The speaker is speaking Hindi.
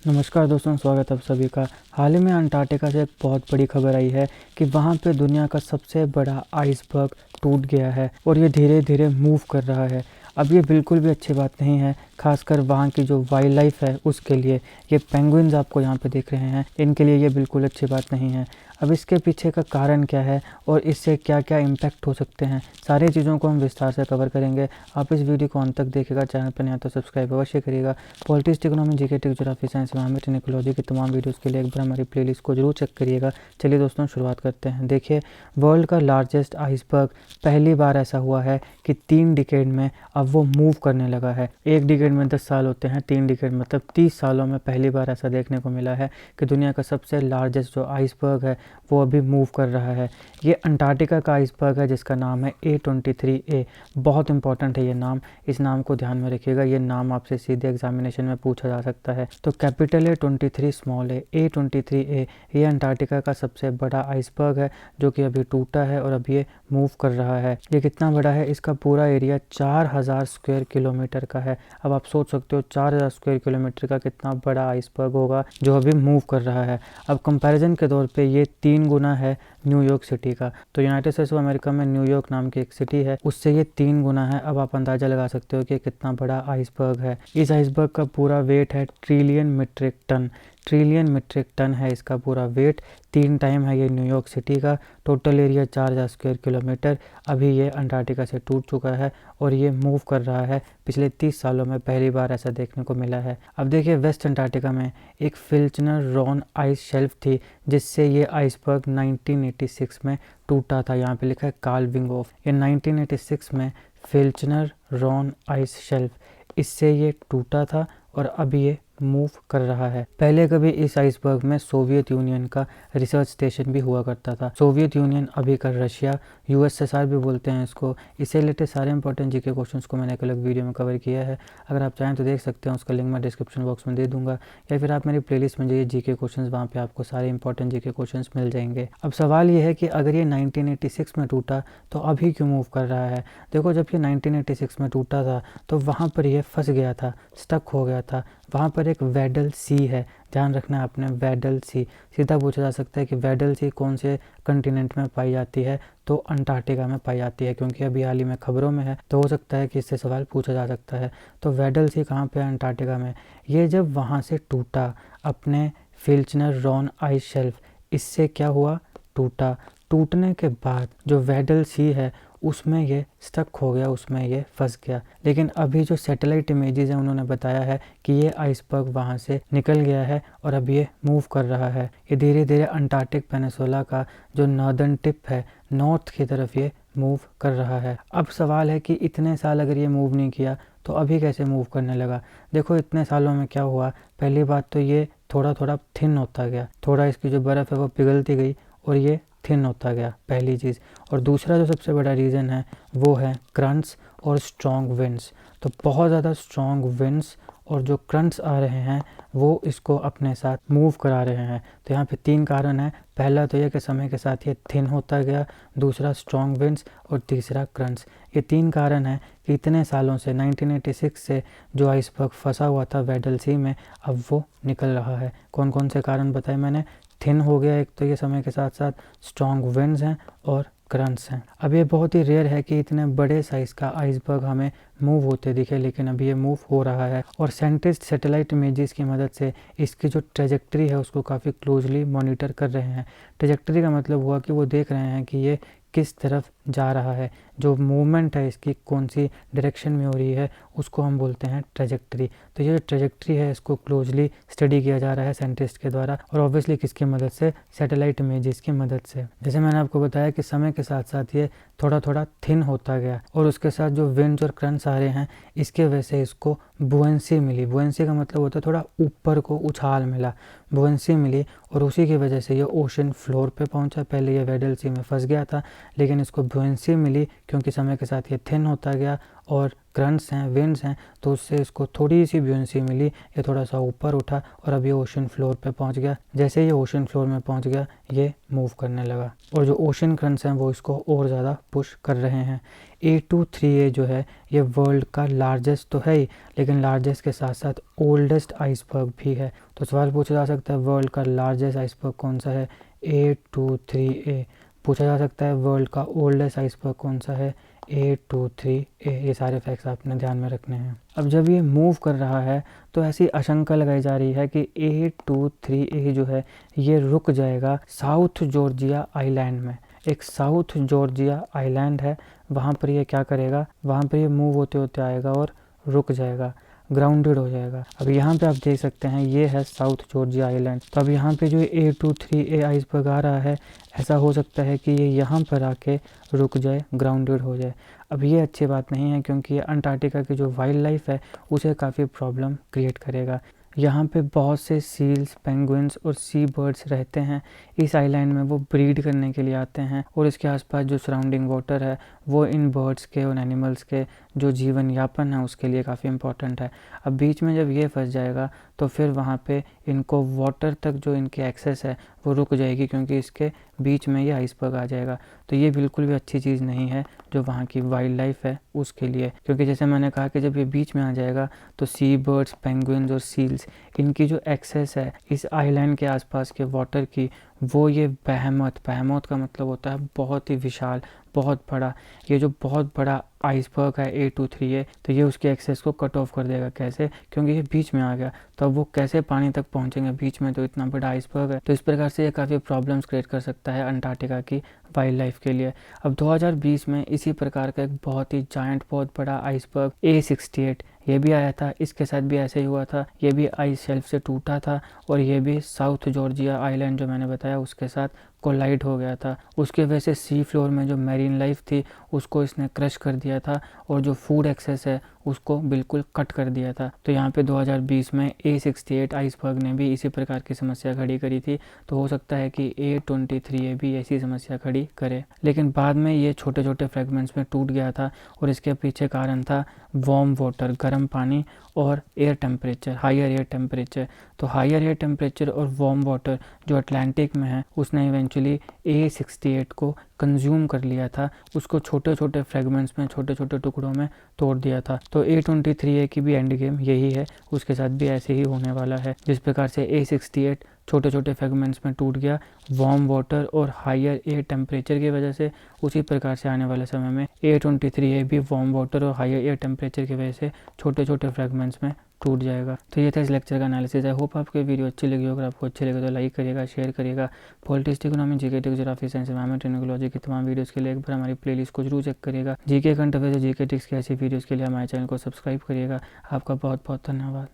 नमस्कार दोस्तों, स्वागत है आप सभी का। हाल ही में अंटार्कटिका से एक बहुत बड़ी खबर आई है कि वहाँ पे दुनिया का सबसे बड़ा आइसबर्ग टूट गया है और ये धीरे धीरे मूव कर रहा है। अब ये बिल्कुल भी अच्छी बात नहीं है, खासकर वहाँ की जो वाइल्ड लाइफ है उसके लिए। ये पेंगुइन्स आपको यहाँ पे दिख रहे हैं, इनके लिए ये बिल्कुल अच्छी बात नहीं है। अब इसके पीछे का कारण क्या है और इससे क्या क्या इम्पैक्ट हो सकते हैं, सारी चीज़ों को हम विस्तार से कवर करेंगे। आप इस वीडियो को अंत तक देखिएगा। चैनल पर नहीं तो सब्सक्राइब अवश्य करिएगा। Politics, economy, GK, geography, science, environment, ecology की तमाम वीडियोस के लिए एक बार हमारी प्लेलिस्ट को जरूर चेक करिएगा। चलिए दोस्तों, शुरुआत करते हैं। देखिए, वर्ल्ड का लार्जेस्ट आइसबर्ग पहली बार ऐसा हुआ है कि 3 डिकेड में अब वो मूव करने लगा है। 1 डिकेड में 10 साल होते हैं, 3 डिकेड मतलब 30 सालों में पहली बार ऐसा देखने को मिला है कि दुनिया का सबसे लार्जेस्ट जो आइसबर्ग है वो अभी मूव कर रहा है। ये अंटार्कटिका का आइसबर्ग है जिसका नाम है A23A। बहुत इंपॉर्टेंट है ये नाम, इस नाम को ध्यान में रखिएगा। ये नाम आपसे सीधे एग्जामिनेशन में पूछा जा सकता है। तो कैपिटल A23, स्मॉल A23A। ये अंटार्कटिका का सबसे बड़ा आइसबर्ग है जो कि अभी टूटा है और अभी ये मूव कर रहा है। ये कितना बड़ा है? इसका पूरा एरिया 4000 स्क्वायर किलोमीटर का है। अब आप सोच सकते हो 4000 स्क्वायर किलोमीटर का कितना बड़ा आइसबर्ग होगा जो अभी मूव कर रहा है। अब कंपैरिजन के तौर पे ये 3 गुना है न्यूयॉर्क सिटी का। तो यूनाइटेड स्टेट्स ऑफ अमेरिका में न्यूयॉर्क नाम की एक सिटी है, उससे ये 3 गुना है। अब आप अंदाजा लगा सकते हो कि कितना बड़ा आइसबर्ग है। इस आइसबर्ग का पूरा वेट है trillion metric ton. Trillion metric ton है इसका पूरा वेट। 3 टाइम है ये न्यूयॉर्क सिटी का। Total area 4000 square kilometre. अभी ये अंटार्कटिका से टूट चुका है और ये मूव कर रहा है। पिछले 30 सालों में पहली बार ऐसा देखने को मिला है। अब देखिए, वेस्ट अंटार्कटिका में एक फिल्चनर रॉन आइस शेल्फ थी जिससे ये आइसबर्ग 1986 में टूटा था। यहाँ पे लिखा है कार्विंग ऑफ। ये 1986 में फिल्चनर रॉन आइस शेल्फ, इससे ये टूटा था और अभी ये मूव कर रहा है। पहले कभी इस आइसबर्ग में सोवियत यूनियन का रिसर्च स्टेशन भी हुआ करता था। सोवियत यूनियन अभी का रशिया, यूएसएसआर भी बोलते हैं इसको। इससे रिलेटेड सारे इंपॉर्टेंट जीके क्वेश्चंस को मैंने एक अलग वीडियो में कवर किया है। अगर आप चाहें तो देख सकते हैं, उसका लिंक मैं डिस्क्रिप्शन बॉक्स में दे दूंगा, या फिर आप मेरी प्लेलिस्ट में जाइए जीके क्वेश्चंस, वहाँ पे आपको सारे इंपॉर्टेंट जीके क्वेश्चंस मिल जाएंगे। अब सवाल ये है कि अगर ये 1986 में टूटा तो अभी क्यों मूव कर रहा है। देखो, जब ये 1986 में टूटा था तो वहाँ पर ये फंस गया था, स्टक हो गया था। वहाँ पर एक वेडल सी है, ध्यान रखना है आपने, वेडल सी। सीधा पूछा जा सकता है कि वेडल सी कौन से कंटिनेंट में पाई जाती है, तो अंटार्कटिका में पाई जाती है, क्योंकि अभी हाल ही में खबरों में है तो हो सकता है कि इससे सवाल पूछा जा सकता है। तो वेडल सी कहाँ पे है? अंटार्कटिका में। ये जब वहाँ से टूटा अपने फिल्चनर रॉन आइस शेल्फ, इससे क्या हुआ? टूटा। टूटने के बाद जो वेडल सी है उसमें ये स्टक हो गया, उसमें ये फंस गया। लेकिन अभी जो सैटेलाइट इमेजेस हैं उन्होंने बताया है कि ये आइसबर्ग वहाँ से निकल गया है और अब ये मूव कर रहा है। ये धीरे धीरे अंटार्कटिक पेनिनसुला का जो नॉर्दर्न टिप है, नॉर्थ की तरफ ये मूव कर रहा है। अब सवाल है कि इतने साल अगर ये मूव नहीं किया तो अभी कैसे मूव करने लगा। देखो, इतने सालों में क्या हुआ, पहली बात तो ये थोड़ा थोड़ा थिन होता गया, थोड़ा इसकी जो बर्फ़ है वो पिघलती गई और ये थिन होता गया, पहली चीज़। और दूसरा जो सबसे बड़ा रीज़न है वो है क्रंट्स और स्ट्रॉन्ग विंड्स। तो बहुत ज़्यादा स्ट्रॉन्ग विंड्स और जो क्रंट्स आ रहे हैं वो इसको अपने साथ मूव करा रहे हैं। तो यहाँ पे 3 कारण हैं। पहला तो यह कि समय के साथ ये थिन होता गया, दूसरा स्ट्रॉन्ग विंड्स और तीसरा क्रंट्स। ये 3 कारण हैं कि इतने सालों से 1986 से जो आइसबर्ग फंसा हुआ था वेडल सी में, अब वो निकल रहा है। कौन कौन से कारण बताए मैंने? थिन हो गया एक तो ये समय के साथ साथ, स्ट्रॉन्ग विंड्स हैं और करंट्स हैं। अब ये बहुत ही रेयर है कि इतने बड़े साइज़ का आइसबर्ग हमें मूव होते दिखे, लेकिन अभी ये मूव हो रहा है। और साइंटिस्ट सैटेलाइट इमेजेस की मदद से इसकी जो ट्रेजेक्ट्री है उसको काफ़ी क्लोजली मॉनिटर कर रहे हैं। ट्रेजेक्ट्री का मतलब हुआ कि वो देख रहे हैं कि ये किस तरफ जा रहा है, जो मूवमेंट है इसकी कौन सी डायरेक्शन में हो रही है, उसको हम बोलते हैं ट्रेजेक्ट्री। तो ये जो ट्रेजेक्ट्री है इसको क्लोजली स्टडी किया जा रहा है साइंटिस्ट के द्वारा, और ऑब्वियसली किसकी मदद से? सैटेलाइट इमेजेस की मदद से। जैसे मैंने आपको बताया कि समय के साथ साथ ये थोड़ा थोड़ा थिन होता गया और उसके साथ जो विंड्स और करंट्स आ रहे हैं इसके वजह से इसको बुएंसी मिली। बुएंसी का मतलब होता है थोड़ा ऊपर को उछाल मिला, बुएंसी मिली, और उसी की वजह से ये ओशन फ्लोर पे पहुंचा। पहले ये वेडल सी में फंस गया था लेकिन इसको बुएंसी मिली क्योंकि समय के साथ ये थिन होता गया और करंट्स हैं, विंड्स हैं, तो उससे इसको थोड़ी सी ब्यूंसी मिली, ये थोड़ा सा ऊपर उठा और अब ये ओशन फ्लोर पे पहुंच गया। जैसे ये ओशन फ्लोर में पहुंच गया, ये मूव करने लगा और जो ओशन करंट्स हैं वो इसको और ज़्यादा पुश कर रहे हैं। A23A जो है ये वर्ल्ड का लार्जेस्ट तो है ही, लेकिन लार्जेस्ट के साथ साथ ओल्डेस्ट आइसबर्ग भी है। तो सवाल पूछा जा सकता है वर्ल्ड का लार्जेस्ट आइसबर्ग कौन सा है? A23A। पूछा जा सकता है वर्ल्ड का ओल्डेस्ट आइसबर्ग कौन सा है? A23A। ये सारे फैक्ट्स आपने ध्यान में रखने हैं। अब जब ये मूव कर रहा है तो ऐसी आशंका लगाई जा रही है कि A23A जो है ये रुक जाएगा साउथ जॉर्जिया आइलैंड में। एक साउथ जॉर्जिया आइलैंड है, वहाँ पर ये क्या करेगा, वहाँ पर ये मूव होते होते आएगा और रुक जाएगा, ग्राउंडेड हो जाएगा। अब यहाँ पे आप देख सकते हैं ये है साउथ जॉर्जिया आइलैंड। तो अब यहाँ पे जो A23A आइसबर्ग आ रहा है, ऐसा हो सकता है कि ये यहाँ पर आके रुक जाए, ग्राउंडेड हो जाए। अब ये अच्छी बात नहीं है क्योंकि ये अंटार्कटिका की जो वाइल्ड लाइफ है उसे काफ़ी प्रॉब्लम क्रिएट करेगा। यहाँ पे बहुत से सील्स, पेंगुइन्स और सी बर्ड्स रहते हैं। इस आइलैंड में वो ब्रीड करने के लिए आते हैं और इसके आसपास जो सराउंडिंग वाटर है वो इन बर्ड्स के, उन एनिमल्स के जो जीवन यापन है उसके लिए काफ़ी इंपॉर्टेंट है। अब बीच में जब ये फंस जाएगा तो फिर वहाँ पे इनको वाटर तक जो इनकी एक्सेस है वो रुक जाएगी क्योंकि इसके बीच में ये आइसबर्ग आ जाएगा। तो ये बिल्कुल भी अच्छी चीज़ नहीं है जो वहाँ की वाइल्ड लाइफ है उसके लिए, क्योंकि जैसे मैंने कहा कि जब ये बीच में आ जाएगा तो सी बर्ड्स, पेंगुइन्स और सील्स, इनकी जो एक्सेस है इस आइलैंड के आसपास के वाटर की, वो ये बेहेमोथ का मतलब होता है बहुत ही विशाल, बहुत बड़ा, ये जो बहुत बड़ा आइसबर्ग है A23A, तो ये उसके एक्सेस को कट ऑफ कर देगा। कैसे? क्योंकि ये बीच में आ गया, तो अब वो कैसे पानी तक पहुंचेंगे? बीच में तो इतना बड़ा आइसबर्ग है। तो इस प्रकार से ये काफ़ी प्रॉब्लम्स क्रिएट कर सकता है अंटार्कटिका की वाइल्ड लाइफ के लिए। अब 2020 में इसी प्रकार का एक बहुत ही जायंट, बहुत बड़ा आइसबर्ग A68 ये भी आया था। इसके साथ भी ऐसे ही हुआ था, ये भी आइस शेल्फ से टूटा था और ये भी साउथ जॉर्जिया आइलैंड जो मैंने बताया उसके साथ कोलाइड हो गया था। उसके वजह से सी फ्लोर में जो मैरीन लाइफ थी उसको इसने क्रश कर दिया था और जो फूड एक्सेस है उसको बिल्कुल कट कर दिया था। तो यहाँ पे 2020 में A68 आइसबर्ग ने भी इसी प्रकार की समस्या खड़ी करी थी। तो हो सकता है कि A23A भी ऐसी समस्या खड़ी करे, लेकिन बाद में ये छोटे छोटे फ्रेगमेंट्स में टूट गया था और इसके पीछे कारण था वार्म वाटर, गर्म पानी और air temperature, higher air temperature. तो हायर एयर टेम्परेचर और वार्म वाटर जो अटलांटिक में है उसने इवेंचुअली A68 को कंज्यूम कर लिया था, उसको छोटे छोटे फ्रेगमेंट्स में, छोटे छोटे टुकड़ों में तोड़ दिया था। तो A23A की भी एंड गेम यही है, उसके साथ भी ऐसे ही होने वाला है। जिस प्रकार से A68 छोटे छोटे फ्रेगमेंट्स में टूट गया वार्म वाटर और हायर एयर टेम्परेचर की वजह से, उसी प्रकार से आने वाले समय में A23A भी वार्म वाटर और हायर एयर टेम्परेचर की वजह से छोटे छोटे फ्रेगमेंट्स में टूट जाएगा। तो ये था इस लेक्चर का एनालिसिस। आई होप आपको वीडियो अच्छी लगी हो। अगर आपको अच्छी लगे तो लाइक करिएगा, शेयर करिएगा। Politics, economy, GK, geography, science, environment, technology की तमाम वीडियोस के लिए एक बार हमारी प्लेलिस्ट को जरूर चेक करिएगा। GK, current affairs, GK tricks की ऐसी वीडियोस के लिए हमारे चैनल को सब्सक्राइब करिएगा। आपका बहुत बहुत धन्यवाद।